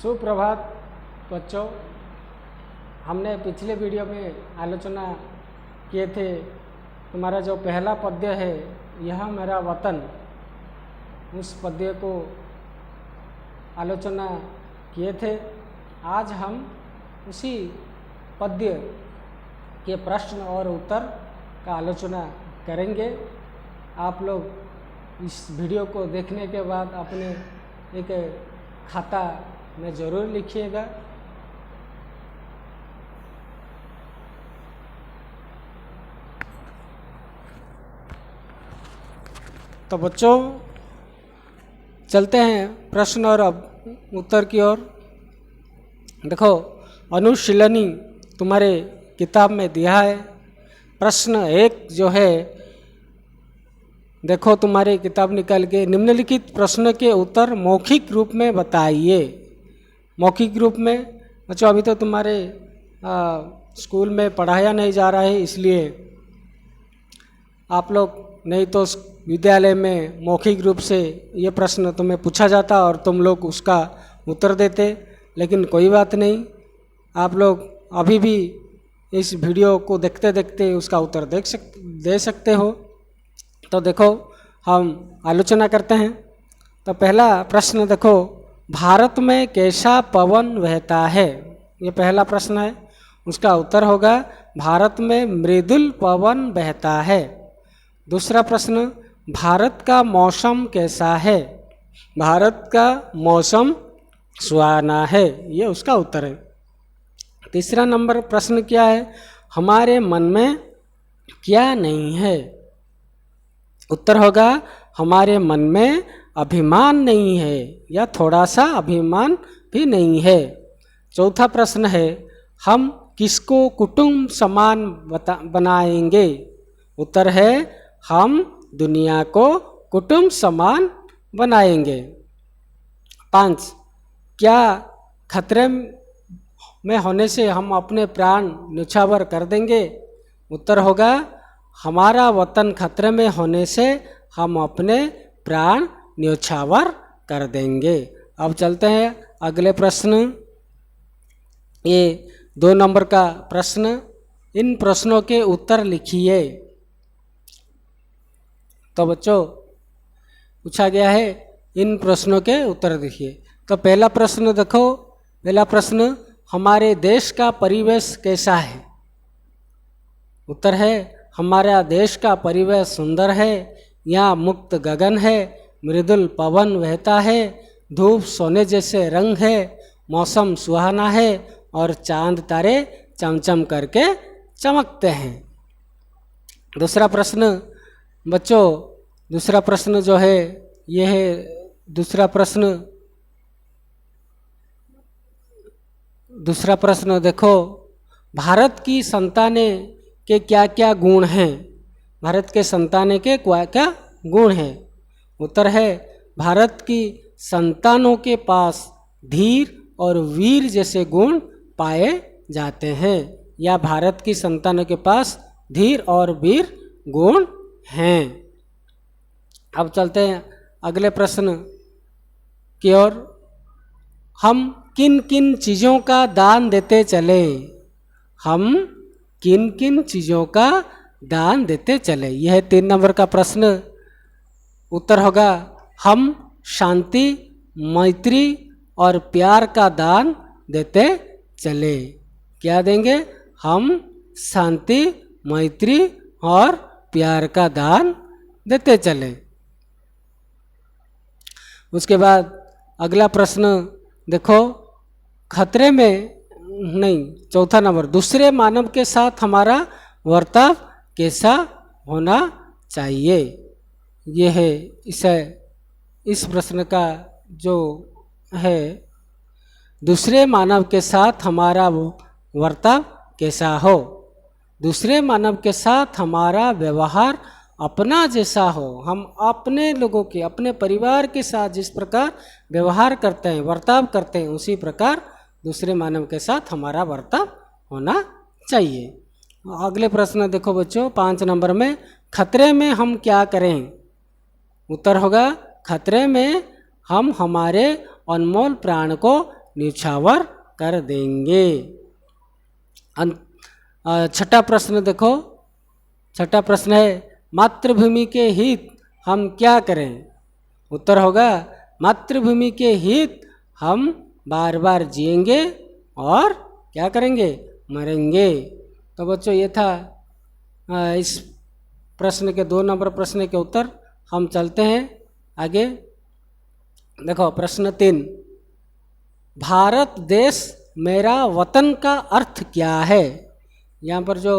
सुप्रभात बच्चों। हमने पिछले वीडियो में आलोचना किए थे, तुम्हारा जो पहला पद्य है यह मेरा वतन, उस पद्य को आलोचना किए थे। आज हम उसी पद्य के प्रश्न और उत्तर का आलोचना करेंगे। आप लोग इस वीडियो को देखने के बाद अपने एक खाता में ज़रूर लिखिएगा। तो बच्चों चलते हैं प्रश्न और उत्तर की ओर। देखो, अनुशीलनी तुम्हारे किताब में दिया है। प्रश्न 1 जो है, देखो तुम्हारी किताब निकाल के, निम्नलिखित प्रश्न के उत्तर मौखिक रूप में बताइए। मौखिक रूप में बच्चों अभी तो तुम्हारे स्कूल में पढ़ाया नहीं जा रहा है, इसलिए आप लोग नहीं तो विद्यालय में मौखिक रूप से ये प्रश्न तुम्हें पूछा जाता और तुम लोग उसका उत्तर देते। लेकिन कोई बात नहीं, आप लोग अभी भी इस वीडियो को देखते देखते उसका उत्तर दे सकते हो। तो देखो, हम आलोचना करते हैं। तो पहला प्रश्न देखो, भारत में कैसा पवन बहता है? ये पहला प्रश्न है। उसका उत्तर होगा भारत में मृदुल पवन बहता है। दूसरा प्रश्न, भारत का मौसम कैसा है? भारत का मौसम सुहाना है। ये उसका उत्तर है। तीसरा नंबर प्रश्न क्या है? हमारे मन में क्या नहीं है? उत्तर होगा हमारे मन में अभिमान नहीं है, या थोड़ा सा अभिमान भी नहीं है। चौथा प्रश्न है, हम किसको कुटुंब समान बनाएंगे? उत्तर है हम दुनिया को कुटुंब समान बनाएंगे। 5, क्या खतरे में होने से हम अपने प्राण न्यौछावर कर देंगे? उत्तर होगा हमारा वतन खतरे में होने से हम अपने प्राण न्यौछावर कर देंगे। अब चलते हैं अगले प्रश्न। ये 2 नंबर का प्रश्न, इन प्रश्नों के उत्तर लिखिए। तो बच्चों पूछा गया है, इन प्रश्नों के उत्तर लिखिए। तो पहला प्रश्न देखो, पहला प्रश्न, हमारे देश का परिवेश कैसा है? उत्तर है हमारा देश का परिवेश सुंदर है। यहाँ मुक्त गगन है, मृदुल पवन बहता है, धूप सोने जैसे रंग है, मौसम सुहाना है और चांद तारे चमचम करके चमकते हैं। दूसरा प्रश्न बच्चों, दूसरा प्रश्न जो है ये है, दूसरा प्रश्न देखो, भारत की संतानें के क्या क्या गुण हैं? भारत के संतानें के क्या क्या गुण हैं? उत्तर है भारत की संतानों के पास धीर और वीर जैसे गुण पाए जाते हैं, या भारत की संतानों के पास धीर और वीर गुण हैं। अब चलते हैं अगले प्रश्न की ओर। हम किन किन चीज़ों का दान देते चले? हम किन किन चीज़ों का दान देते चले? यह 3 नंबर का प्रश्न। उत्तर होगा हम शांति, मैत्री और प्यार का दान देते चले। क्या देंगे? हम शांति, मैत्री और प्यार का दान देते चले। उसके बाद अगला प्रश्न देखो, खतरे में नहीं, चौथा नंबर, दूसरे मानव के साथ हमारा वर्ताव कैसा होना चाहिए? ये है इस प्रश्न का जो है, दूसरे मानव के साथ हमारा वर्ताव कैसा हो। दूसरे मानव के साथ हमारा व्यवहार अपना जैसा हो। हम अपने लोगों के, अपने परिवार के साथ जिस प्रकार व्यवहार करते हैं, वर्ताव करते हैं, उसी प्रकार दूसरे मानव के साथ हमारा वर्ताव होना चाहिए। अगले प्रश्न देखो बच्चों, 5 नंबर में, खतरे में हम क्या करें? उत्तर होगा खतरे में हम हमारे अनमोल प्राण को न्यौछावर कर देंगे। छठा प्रश्न देखो, छठा प्रश्न है मातृभूमि के हित हम क्या करें। उत्तर होगा मातृभूमि के हित हम बार बार जिएंगे और क्या करेंगे, मरेंगे। तो बच्चों ये था इस प्रश्न के 2 नंबर प्रश्न के उत्तर। हम चलते हैं आगे। देखो प्रश्न 3, भारत देश मेरा वतन का अर्थ क्या है। यहाँ पर जो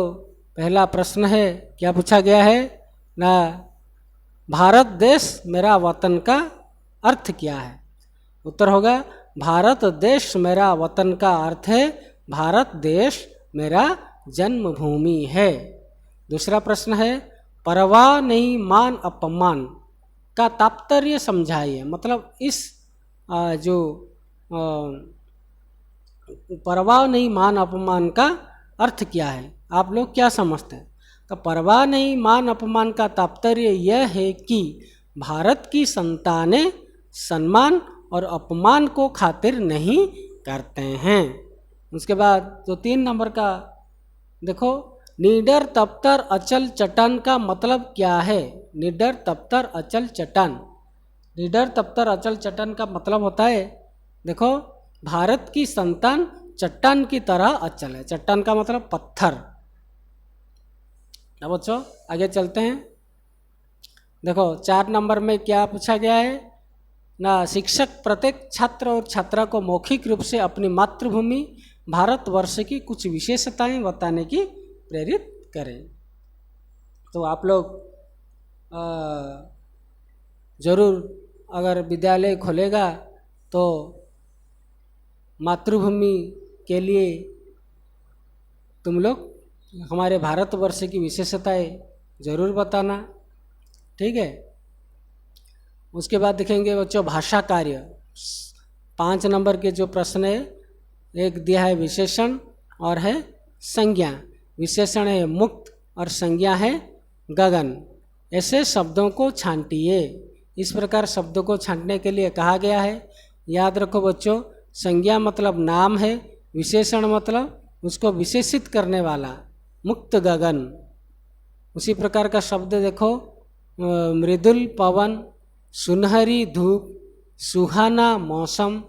पहला प्रश्न है क्या पूछा गया है ना, भारत देश मेरा वतन का अर्थ क्या है। उत्तर होगा भारत देश मेरा वतन का अर्थ है भारत देश मेरा जन्मभूमि है। दूसरा प्रश्न है परवाह नहीं मान अपमान का तात्पर्य समझाइए। मतलब इस जो परवाह नहीं मान अपमान का अर्थ क्या है, आप लोग क्या समझते हैं। तो परवाह नहीं मान अपमान का तात्पर्य यह है कि भारत की संतानें सम्मान और अपमान को खातिर नहीं करते हैं। उसके बाद जो 3 नंबर का देखो, निडर तप्तर अचल चट्टान का मतलब क्या है। निडर तप्तर अचल चट्टान, निडर तप्तर अचल चट्टान का मतलब होता है, देखो भारत की संतान चट्टान की तरह अचल है। चट्टान का मतलब पत्थर। अब बच्चों आगे चलते हैं। देखो 4 नंबर में क्या पूछा गया है ना, शिक्षक प्रत्येक छात्र और छात्रा को मौखिक रूप से अपनी मातृभूमि भारतवर्ष की कुछ विशेषताएं बताने की प्रेरित करें। तो आप लोग जरूर अगर विद्यालय खोलेगा तो मातृभूमि के लिए तुम लोग हमारे भारतवर्ष की विशेषताएं जरूर बताना, ठीक है। उसके बाद देखेंगे बच्चों भाषा कार्य। 5 नंबर के जो प्रश्न है, एक दिया है विशेषण और है संज्ञा। विशेषण है मुक्त और संज्ञा है गगन। ऐसे शब्दों को छांटिए। इस प्रकार शब्दों को छांटने के लिए कहा गया है। याद रखो बच्चों, संज्ञा मतलब नाम है, विशेषण मतलब उसको विशेषित करने वाला, मुक्त गगन। उसी प्रकार का शब्द देखो, मृदुल पवन, सुनहरी धूप, सुहाना मौसम,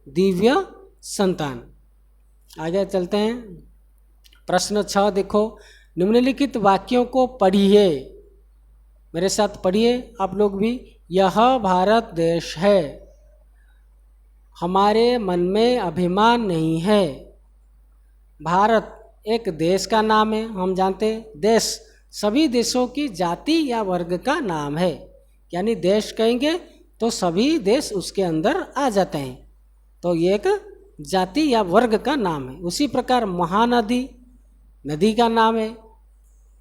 दिव्य संतान। आगे चलते हैं। प्रश्न 6 देखो, निम्नलिखित वाक्यों को पढ़िए। मेरे साथ पढ़िए आप लोग भी। यह भारत देश है, हमारे मन में अभिमान नहीं है। भारत एक देश का नाम है, हम जानते हैं। देश सभी देशों की जाति या वर्ग का नाम है, यानी देश कहेंगे तो सभी देश उसके अंदर आ जाते हैं, तो ये एक जाति या वर्ग का नाम है। उसी प्रकार महानदी नदी का नाम है,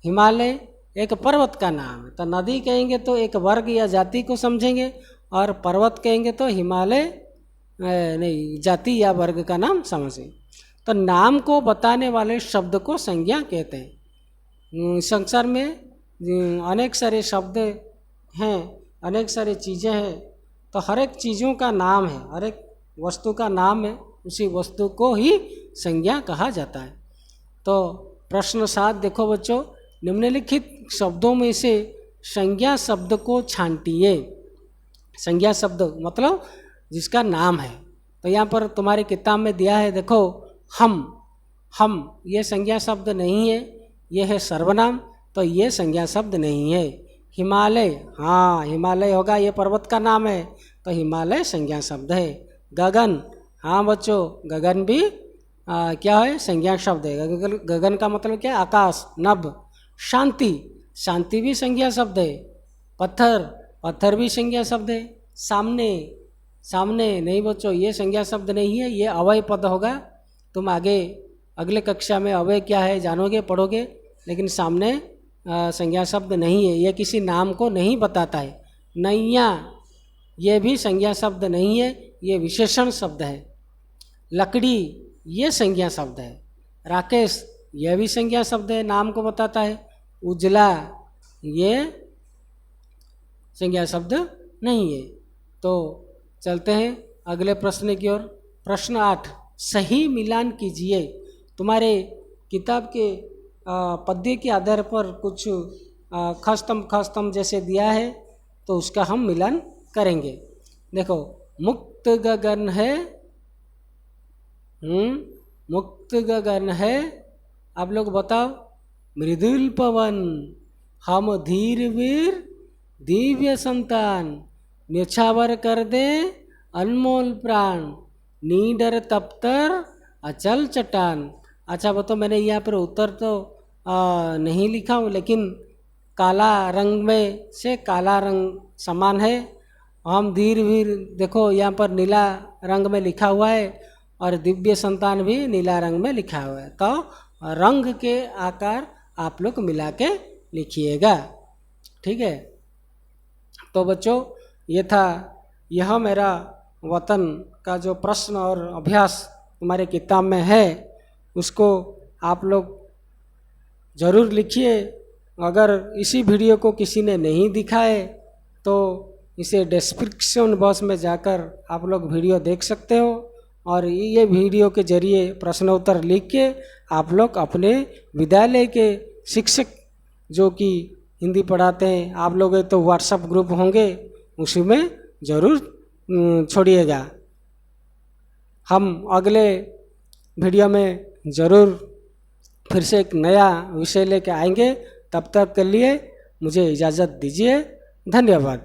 हिमालय एक पर्वत का नाम है। तो नदी कहेंगे तो एक वर्ग या जाति को समझेंगे, और पर्वत कहेंगे तो हिमालय नहीं जाति या वर्ग का नाम समझें। तो नाम को बताने वाले शब्द को संज्ञा कहते हैं। संसार में अनेक सारे शब्द हैं, अनेक सारी चीज़ें हैं, तो हर एक चीज़ों का नाम है, हर एक वस्तु का नाम है, उसी वस्तु को ही संज्ञा कहा जाता है। तो प्रश्न 7 देखो बच्चों, निम्नलिखित शब्दों में से संज्ञा शब्द को छांटिए। संज्ञा शब्द मतलब जिसका नाम है। तो यहाँ पर तुम्हारी किताब में दिया है, देखो हम ये संज्ञा शब्द नहीं है, ये है सर्वनाम, तो ये संज्ञा शब्द नहीं है। हिमालय, हाँ हिमालय होगा, ये पर्वत का नाम है, तो हिमालय संज्ञा शब्द है। गगन, हाँ बच्चों गगन भी क्या है, संज्ञा शब्द है। गगन का मतलब क्या है, आकाश, नभ। शांति, शांति भी संज्ञा शब्द है। पत्थर, पत्थर भी संज्ञा शब्द है। सामने, सामने नहीं बच्चों, ये संज्ञा शब्द नहीं है, ये अवय पद होगा। तुम आगे अगले कक्षा में अवय क्या है जानोगे, पढ़ोगे, लेकिन सामने संज्ञा शब्द नहीं है, ये किसी नाम को नहीं बताता है। नैया, ये भी संज्ञा शब्द नहीं है, ये विशेषण शब्द है। लकड़ी, ये संज्ञा शब्द है। राकेश, यह भी संज्ञा शब्द है, नाम को बताता है। उजला, ये संज्ञा शब्द नहीं है। तो चलते हैं अगले प्रश्न की ओर। प्रश्न 8, सही मिलान कीजिए। तुम्हारे किताब के पद्य के आधार पर कुछ खस्तम जैसे दिया है, तो उसका हम मिलान करेंगे। देखो, मुक्त गगन है, मुक्त गगन है, आप लोग बताओ। मृदुल पवन, हम धीर वीर दिव्य संतान, न्योछावर कर दे अनमोल प्राण, नीडर तप्तर अचल चट्टान। अच्छा बताओ, मैंने यहाँ पर उत्तर तो नहीं लिखा हूँ, लेकिन काला रंग में से काला रंग समान है। हम धीर वीर, देखो यहाँ पर नीला रंग में लिखा हुआ है, और दिव्य संतान भी नीला रंग में लिखा हुआ है। तो रंग के आकार आप लोग मिला के लिखिएगा, ठीक है। तो बच्चों, यह मेरा वतन का जो प्रश्न और अभ्यास तुम्हारे किताब में है, उसको आप लोग ज़रूर लिखिए। अगर इसी वीडियो को किसी ने नहीं दिखा है तो इसे डिस्क्रिप्शन बॉक्स में जाकर आप लोग वीडियो देख सकते हो, और ये वीडियो के जरिए प्रश्नोत्तर लिख के आप लोग अपने विद्यालय के शिक्षक जो कि हिंदी पढ़ाते हैं, आप लोग तो व्हाट्सएप ग्रुप होंगे, उसी में ज़रूर छोड़िएगा। हम अगले वीडियो में ज़रूर फिर से एक नया विषय लेके आएंगे। तब तक के लिए मुझे इजाज़त दीजिए। धन्यवाद।